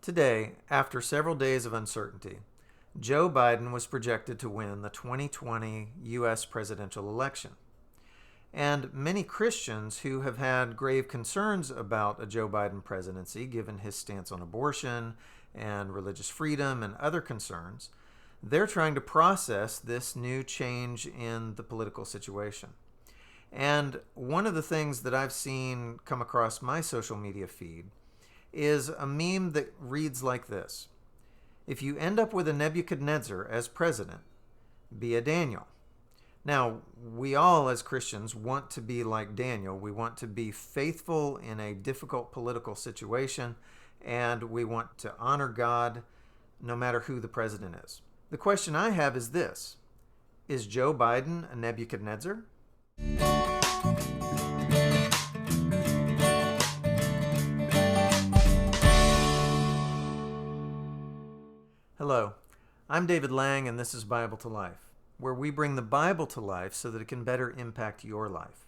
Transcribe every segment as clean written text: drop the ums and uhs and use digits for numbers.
Today, after several days of uncertainty, Joe Biden was projected to win the 2020 U.S. presidential election. And many Christians who have had grave concerns about a Joe Biden presidency, given his stance on abortion and religious freedom and other concerns, they're trying to process this new change in the political situation. And one of the things that I've seen come across my social media feed is a meme that reads like this: if you end up with a Nebuchadnezzar as president, be a Daniel. Now, we all as Christians want to be like Daniel. We want to be faithful in a difficult political situation, and we want to honor God no matter who the president is. The question I have is this: is Joe Biden a Nebuchadnezzar? Hello, I'm David Lang, and this is Bible to Life, where we bring the Bible to life so that it can better impact your life.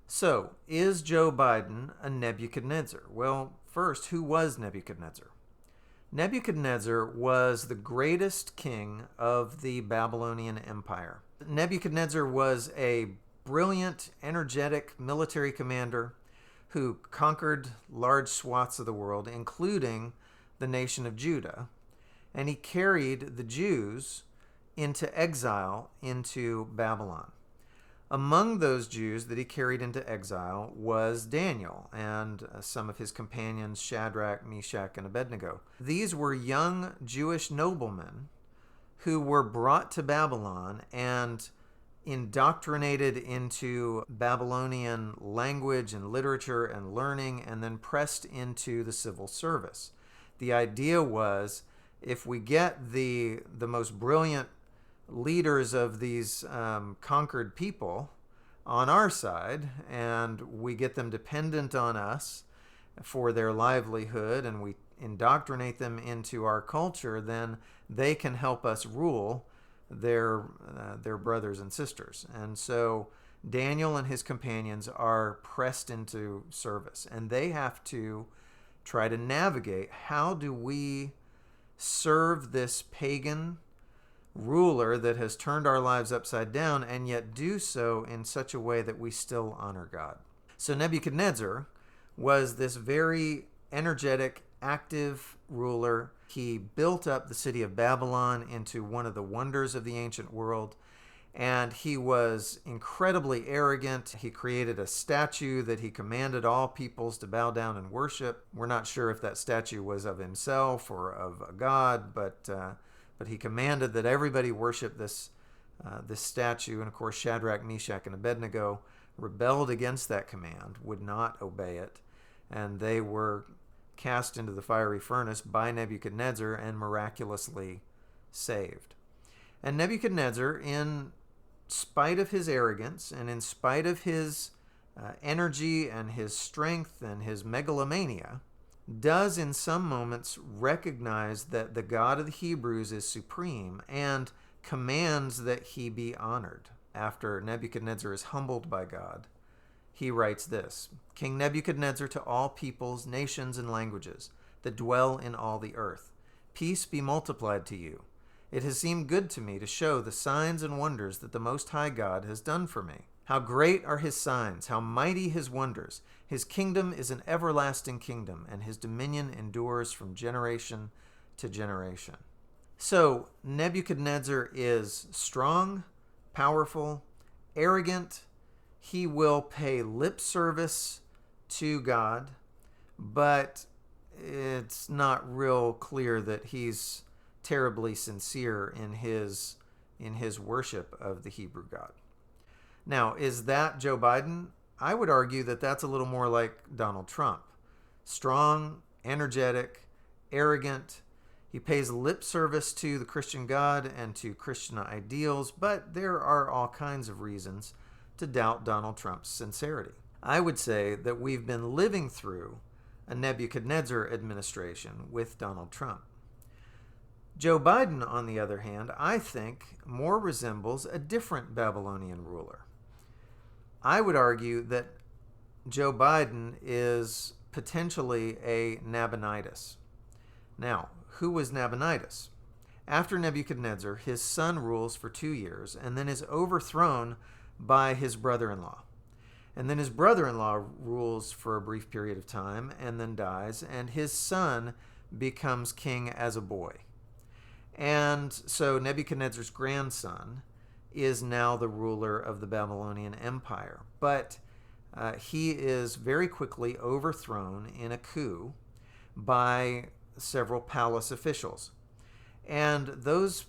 So, is Joe Biden a Nebuchadnezzar? Well, first, who was Nebuchadnezzar? Nebuchadnezzar was the greatest king of the Babylonian Empire. Nebuchadnezzar was a brilliant, energetic military commander who conquered large swaths of the world, including the nation of Judah, and he carried the Jews into exile into Babylon. Among those Jews that he carried into exile was Daniel and some of his companions, Shadrach, Meshach, and Abednego. These were young Jewish noblemen who were brought to Babylon and indoctrinated into Babylonian language and literature and learning, and then pressed into the civil service. The idea was, if we get the most brilliant leaders of these conquered people on our side, and we get them dependent on us for their livelihood, and we indoctrinate them into our culture, then they can help us rule their brothers and sisters. And so Daniel and his companions are pressed into service, and they have to try to navigate, how do we serve this pagan ruler that has turned our lives upside down, and yet do so in such a way that we still honor God. So Nebuchadnezzar was this very energetic, active ruler. He built up the city of Babylon into one of the wonders of the ancient world, and he was incredibly arrogant. He created a statue that he commanded all peoples to bow down and worship. We're not sure if that statue was of himself or of a god, but he commanded that everybody worship this statue. And of course, Shadrach, Meshach, and Abednego rebelled against that command, would not obey it, and they were cast into the fiery furnace by Nebuchadnezzar and miraculously saved. And Nebuchadnezzar, in spite of his arrogance and in spite of his energy and his strength and his megalomania, does in some moments recognize that the God of the Hebrews is supreme and commands that he be honored. After Nebuchadnezzar is humbled by God, he writes this: King Nebuchadnezzar, to all peoples, nations, and languages that dwell in all the earth, peace be multiplied to you. It has seemed good to me to show the signs and wonders that the Most High God has done for me. How great are his signs, how mighty his wonders. His kingdom is an everlasting kingdom, and his dominion endures from generation to generation. So Nebuchadnezzar is strong, powerful, arrogant. He will pay lip service to God, but it's not real clear that he's terribly sincere in his worship of the Hebrew God. Now, is that Joe Biden? I would argue that that's a little more like Donald Trump. Strong, energetic, arrogant. He pays lip service to the Christian God and to Christian ideals, but there are all kinds of reasons to doubt Donald Trump's sincerity. I would say that we've been living through a Nebuchadnezzar administration with Donald Trump. Joe Biden, on the other hand, I think more resembles a different Babylonian ruler. I would argue that Joe Biden is potentially a Nabonidus. Now, who was Nabonidus? After Nebuchadnezzar, his son rules for 2 years and then is overthrown by his brother-in-law. And then his brother-in-law rules for a brief period of time and then dies, and his son becomes king as a boy. And so Nebuchadnezzar's grandson is now the ruler of the Babylonian Empire. But he is very quickly overthrown in a coup by several palace officials. And those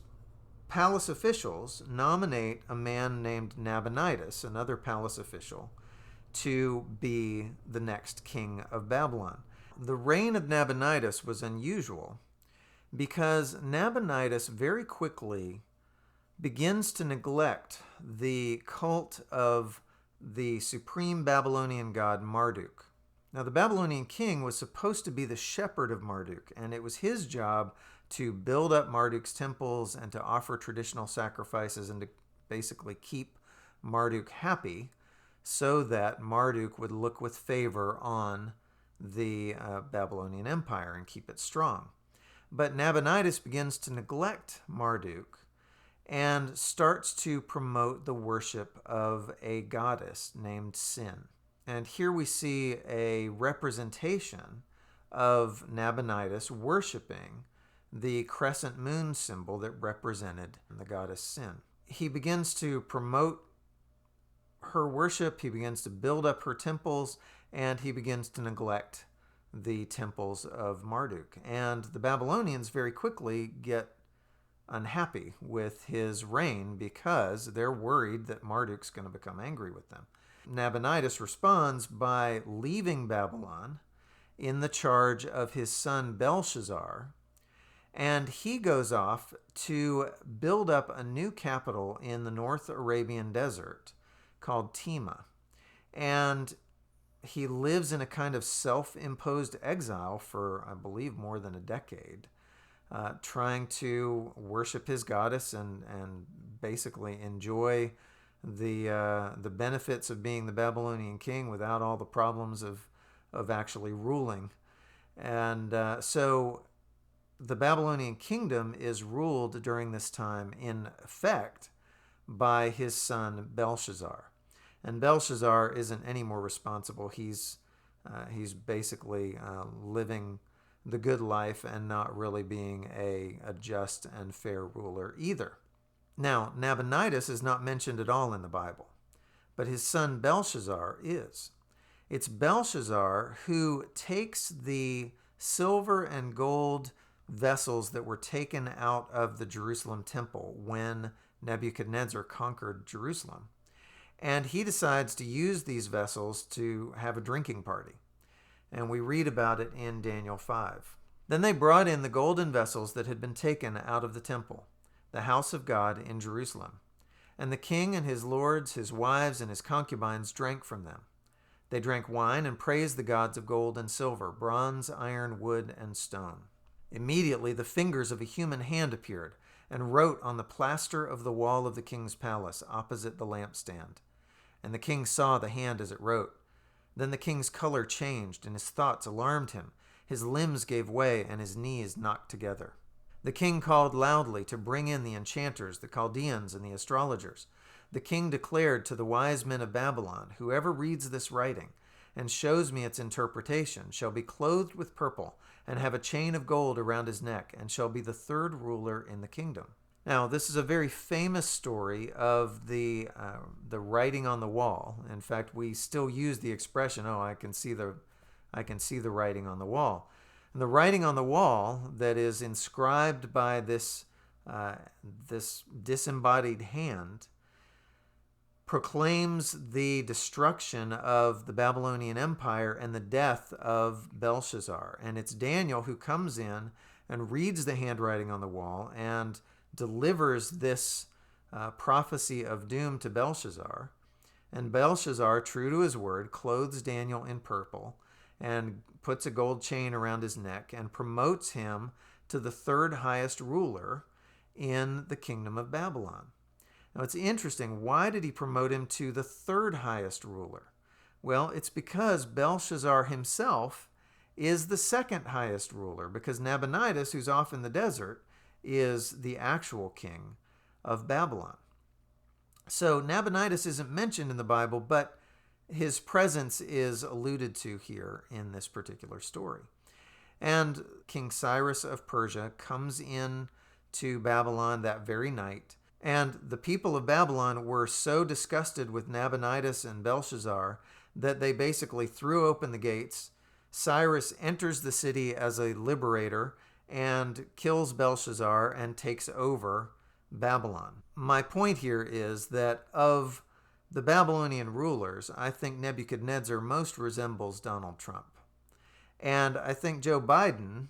palace officials nominate a man named Nabonidus, another palace official, to be the next king of Babylon. The reign of Nabonidus was unusual because Nabonidus very quickly begins to neglect the cult of the supreme Babylonian god Marduk. Now, the Babylonian king was supposed to be the shepherd of Marduk, and it was his job to build up Marduk's temples and to offer traditional sacrifices and to basically keep Marduk happy so that Marduk would look with favor on the Babylonian Empire and keep it strong. But Nabonidus begins to neglect Marduk and starts to promote the worship of a goddess named Sin. And here we see a representation of Nabonidus worshiping the crescent moon symbol that represented the goddess Sin. He begins to promote her worship, he begins to build up her temples, and he begins to neglect the temples of Marduk. And the Babylonians very quickly get unhappy with his reign because they're worried that Marduk's going to become angry with them. Nabonidus responds by leaving Babylon in the charge of his son Belshazzar, and he goes off to build up a new capital in the North Arabian desert called Tema. And he lives in a kind of self-imposed exile for, I believe, more than a decade, trying to worship his goddess and basically enjoy the benefits of being the Babylonian king without all the problems of actually ruling. And so the Babylonian kingdom is ruled during this time, in effect, by his son Belshazzar. And Belshazzar isn't any more responsible. He's basically living the good life and not really being a just and fair ruler either. Now, Nabonidus is not mentioned at all in the Bible, but his son Belshazzar is. It's Belshazzar who takes the silver and gold vessels that were taken out of the Jerusalem temple when Nebuchadnezzar conquered Jerusalem, and he decides to use these vessels to have a drinking party. And we read about it in Daniel 5. Then they brought in the golden vessels that had been taken out of the temple, the house of God in Jerusalem. And the king and his lords, his wives, and his concubines drank from them. They drank wine and praised the gods of gold and silver, bronze, iron, wood, and stone. Immediately the fingers of a human hand appeared and wrote on the plaster of the wall of the king's palace opposite the lampstand. And the king saw the hand as it wrote. Then the king's color changed, and his thoughts alarmed him. His limbs gave way, and his knees knocked together. The king called loudly to bring in the enchanters, the Chaldeans, and the astrologers. The king declared to the wise men of Babylon, "Whoever reads this writing and shows me its interpretation shall be clothed with purple and have a chain of gold around his neck, and shall be the third ruler in the kingdom." Now, this is a very famous story of the writing on the wall. In fact, we still use the expression, "Oh, I can see the writing on the wall." And the writing on the wall that is inscribed by this disembodied hand proclaims the destruction of the Babylonian Empire and the death of Belshazzar. And it's Daniel who comes in and reads the handwriting on the wall and delivers this prophecy of doom to Belshazzar. And Belshazzar, true to his word, clothes Daniel in purple and puts a gold chain around his neck and promotes him to the third highest ruler in the kingdom of Babylon. Now, it's interesting. Why did he promote him to the third highest ruler? Well, it's because Belshazzar himself is the second highest ruler, because Nabonidus, who's off in the desert, is the actual king of Babylon. So Nabonidus isn't mentioned in the Bible, but his presence is alluded to here in this particular story. And King Cyrus of Persia comes in to Babylon that very night. And the people of Babylon were so disgusted with Nabonidus and Belshazzar that they basically threw open the gates. Cyrus enters the city as a liberator and kills Belshazzar and takes over Babylon. My point here is that of the Babylonian rulers, I think Nebuchadnezzar most resembles Donald Trump. And I think Joe Biden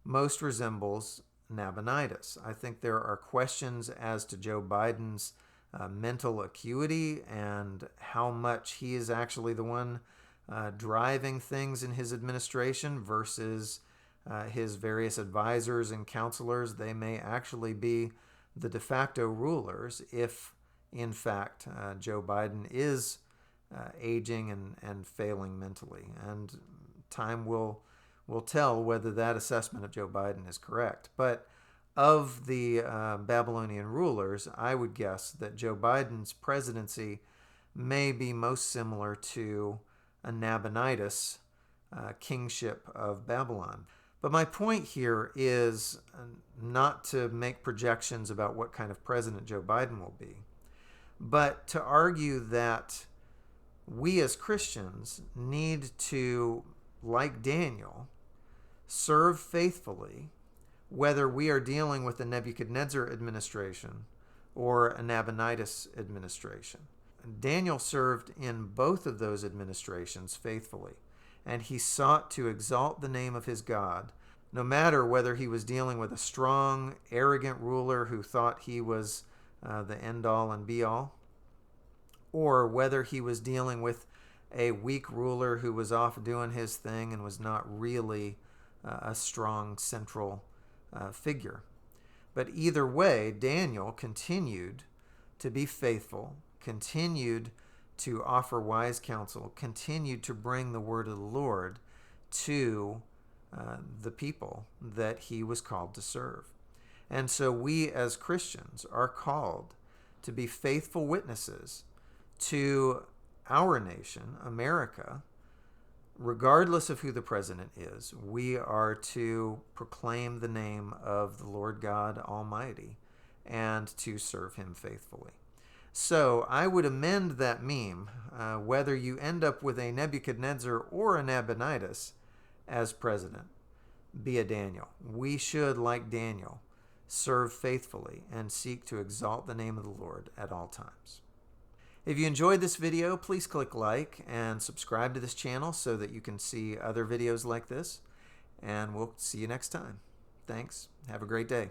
most resembles Nabonidus. I think there are questions as to Joe Biden's mental acuity and how much he is actually the one driving things in his administration versus his various advisors and counselors. They may actually be the de facto rulers if, in fact, Joe Biden is aging and failing mentally. And time will tell whether that assessment of Joe Biden is correct. But of the Babylonian rulers, I would guess that Joe Biden's presidency may be most similar to a Nabonidus kingship of Babylon. But my point here is not to make projections about what kind of president Joe Biden will be, but to argue that we as Christians need to, like Daniel, serve faithfully, whether we are dealing with a Nebuchadnezzar administration or a Nabonidus administration. Daniel served in both of those administrations faithfully, and he sought to exalt the name of his God, no matter whether he was dealing with a strong, arrogant ruler who thought he was the end-all and be-all, or whether he was dealing with a weak ruler who was off doing his thing and was not really a strong central figure. But either way, Daniel continued to be faithful, continued to offer wise counsel, continued to bring the word of the Lord to the people that he was called to serve. And so we as Christians are called to be faithful witnesses to our nation, America. Regardless of who the president is, we are to proclaim the name of the Lord God Almighty and to serve him faithfully. So I would amend that meme, whether you end up with a Nebuchadnezzar or a Nabonidus as president, be a Daniel. We should, like Daniel, serve faithfully and seek to exalt the name of the Lord at all times. If you enjoyed this video, please click like and subscribe to this channel so that you can see other videos like this. And we'll see you next time. Thanks. Have a great day.